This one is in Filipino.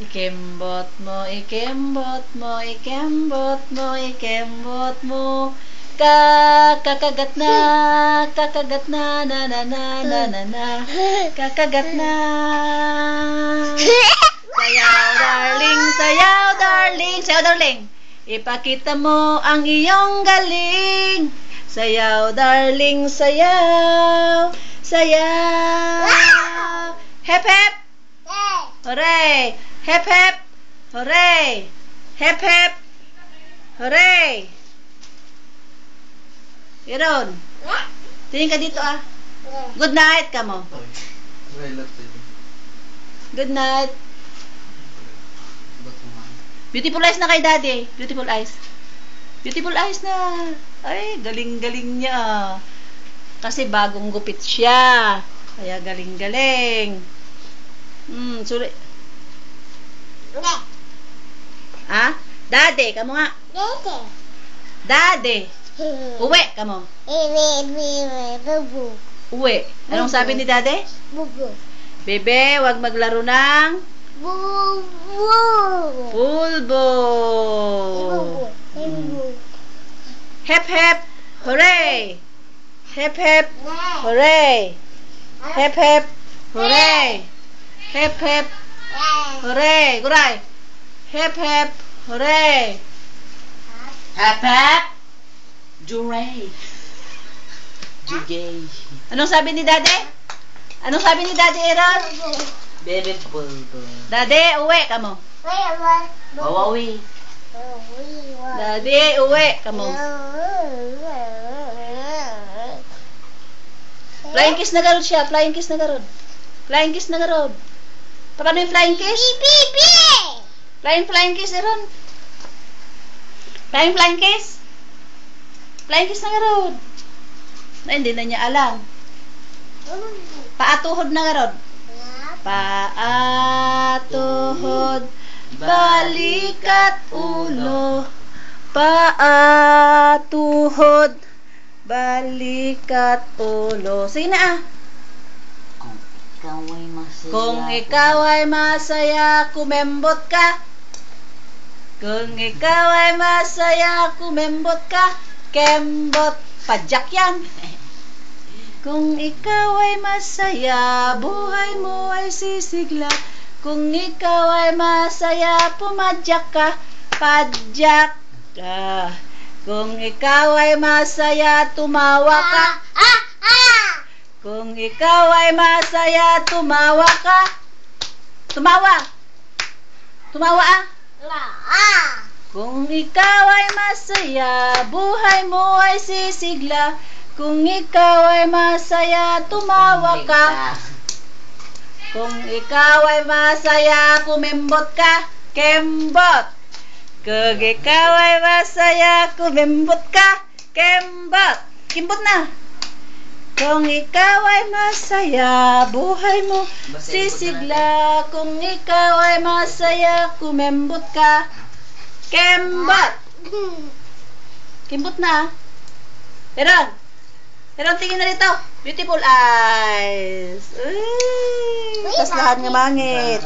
Ikembot mo, ikembot mo, ikembot mo, ikembot mo. Kakagat na, na na na na na na. Kakagat na. Sayaw darling, sayaw darling, sayaw darling. Ipakita mo ang iyong galing. Sayaw darling, sayaw, sayaw. Hep hep. Hooray! Hep hep! Hooray! Hep hep! Hooray! Iron, tingin ka dito ah. Good night ka mo. Good night. Beautiful eyes na kay daddy. Beautiful eyes. Beautiful eyes na. Ay, galing-galing niya. Kasi bagong gupit siya. Kaya galing-galing. Sorry. Ah? Daddy, kamo nga. Daddy. Uwi, kamo. Uwi. Anong sabi ni daddy? Bebe, wag maglaro ng pulbo. Hep hep, hooray. Hep hep, hooray. Hep hep, hooray. Hep hep, hooray. Guray. Hep hep, hooray. Hep hep, juray. Jugay. Anong sabi ni daddy? Anong sabi ni daddy, Aaron? Bebe pulbo. Daddy, uwi ka mo. Wawawi. Daddy, uwi ka mo. Flying kiss na garod siya. Flying kiss na garod. Flying kiss na garod. Paano yung flying kiss? Flying kiss, Aaron. Flying kiss. Flying kiss na garod. Na hindi na niya alam. Paatuhod na garod. Paatuhod, balikat ulo. Paatuhod, balikat ulo. Sige na ah. Kung ikaw ay masaya, kumembot ka. Kung ikaw ay masaya, kumembot ka. Kembot, padyak yan. Kung ikaw ay masaya, buhay mo ay sisigla. Kung ikaw ay masaya, pumadyak ka, padyak ka. Kung ikaw ay masaya, tumawa ka. Kung ikaw ay masaya, tumawa ka. Tumawa. Tumawa ah. Kung ikaw ay masaya, buhay mo ay sisigla. Kung ikaw ay masaya, tumawa ka. Kung ikaw ay masaya, kumembot ka. Kembot. Kung ikaw ay masaya, kumembot ka. Kembot. Kimbot na. Kung ikaw ay masaya, buhay mo sisigla. Kung ikaw ay masaya, kumembot ka. Kembot. Kimbot na. Pero tingin na rito. Beautiful eyes. Uy, tas lahat ng mangit.